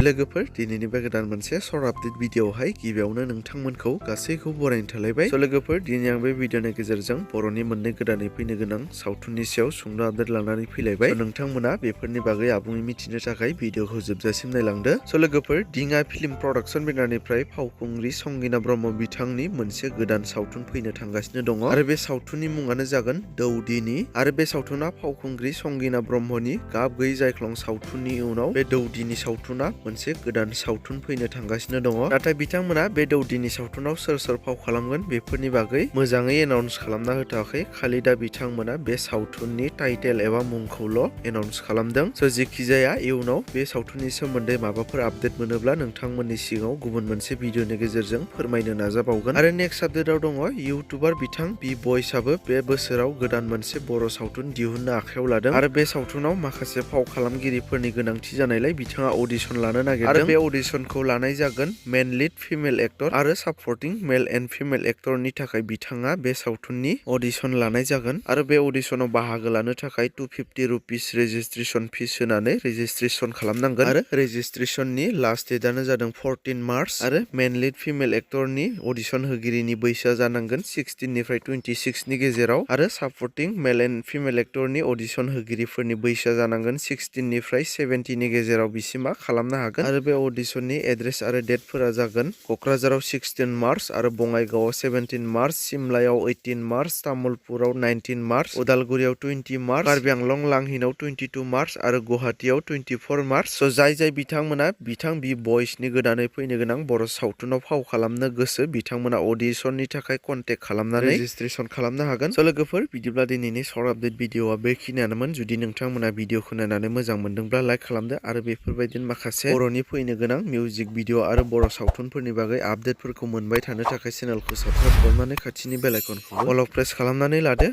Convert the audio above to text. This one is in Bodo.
लोगोफोर दिनैनि बे गोदान मोनसे सर्ट आपडेट भिडिअआवहाय गिबियावनो नोंथांमोनखौ गासैखौबो बरायनो थालायबाय। लोगोफोर दिनै आं बे भिडिअनि गेजेरजों बर'नि मोननै गोदानै फैनो गोनां सावथुननि सायाव सुंद' आपडेट लानानै फैलायबाय। नोंथांमोना बेफोरनि बागै आबुङै मिथिनो थाखाय भिडिअखौ जोबजासिम नायलांदो। लोगोफोर दिङा फिल्म प्रडाक्सन बेनारनिफ्राय फावखुंग्रि संगिना ब्रह्म बिथांनि मोनसे गोदान सावथुन फैनो थांगासिनो दङ आरो बे सावथुननि मुङानो जागोन दौदिनि आरो बे सावथुना फावखुंग्रि संगिना ब्रह्मनि गाब गैयै जायख्लं सावथुननि उनाव बे दौदिनि सावथुना मोनसे गोदान सावथुन फैनो थांगासिनो दङ। नाथाय बिथांमोना बे दौदिनि सावथुनाव सोर सोर फाव खालामगोन बेफोरनि बागै मोजाङै एनाउन्स खालामना होथाराखै। खालि दा बिथांमोना बे सावथुननि टाइटेल एबा मुंखौल' एनाउन्स खालामदों। जेखि जाया इयुनाव बे सावथुननि सोमोन्दै माबाफोर आपडेट मोनोब्ला नोंथांमोननि सिगाङाव गुबुन मोनसे भिडिअनि गेजेरजों फोरमायनो नाजाबावगोन। आरो नेक्स्ट आपडेटआव दङ इउटुबार बिथां बि बयसआबो बे बोसोराव गोदान मोनसे बर' सावथुन दिहुननो आखायाव लादों आरो बे सावथुनाव माखासे फाव खालामगिरिफोरनि गोनांथि जानायलाय बिथाङा अडिशन लानो नागिरदों आरो बे अडिशनखौ लानाय जागोन मेन लिड फिमेल एक्टर आरो सापर्टिं मेल एन्ड फिमेल एक्टरनि थाखाय बिथाङा बे सावथुननि अडिशन लानाय जागोन आरो बे अडिशनाव बाहागो लानो थाखाय 250 रुपिस रेजिस्ट्रेशन फिस होनानै रेजिस्ट्रेशन खालामनांगोन आरो रेजिस्ट्रेशननि लास्ट डेटआनो जादों 14 मार्च आरो मेन लिड फिमेल एक्टरनि अडिशन होगिरिनि बैसोआ जानांगोन 16 निफ्राय 26 नि गेजेराव आरो सापर्टिं मेल एन्ड फिमेल एक्टरनि अडिशन होगिरिफोरनि बैसोआ जानांगोन 16 निफ्राय 70 नि गेजेराव बिसिमा खालामनो हागोन आरो बे अडिशननि एड्रेस आरो डेटफोरा जागोन क'क्राझाराव 16 मार्च आरो बङाइगावआव 17 मार्च, सिमलायाव 18 मार्च, तामुलपुराव 19 मार्च, उदालगुरियाव 20 मार्च, कार्बि आंलं लांहिनाव 22 मार्च आरो गुवाहाटीआव 24 मार्च। जाय बिथांमोना बिथां बि बयसनि गोदानै फैनो गोनां बर' सावथुनाव फाव खालामनो गोसो बिथांमोना अडिशननि थाखाय कन्टेक्ट खालामनानै रेजिस्ट्रेशन खालामनो हागोन। लोगोफोर बिदिब्ला दिनैनि सर्ट आपडेट भिडिअआ बेखिनियानोमोन। जुदि नोंथांमोना भिडिअखौ नायनानै मोजां मोनदोंब्ला लाइक खालामदो आरो बेफोरबायदिनो माखासे बर'नि फैनो गोनां मिउजिक भिडिअ आरो बर' सावथुनफोरनि बागै आपडेटफोरखौ मोनबाय थानो थाखाय चेनेलखौ साबस्क्राइब खालामनानै खाथिनि बेल आइकनखौ अल प्रेस खालामनानै लादो।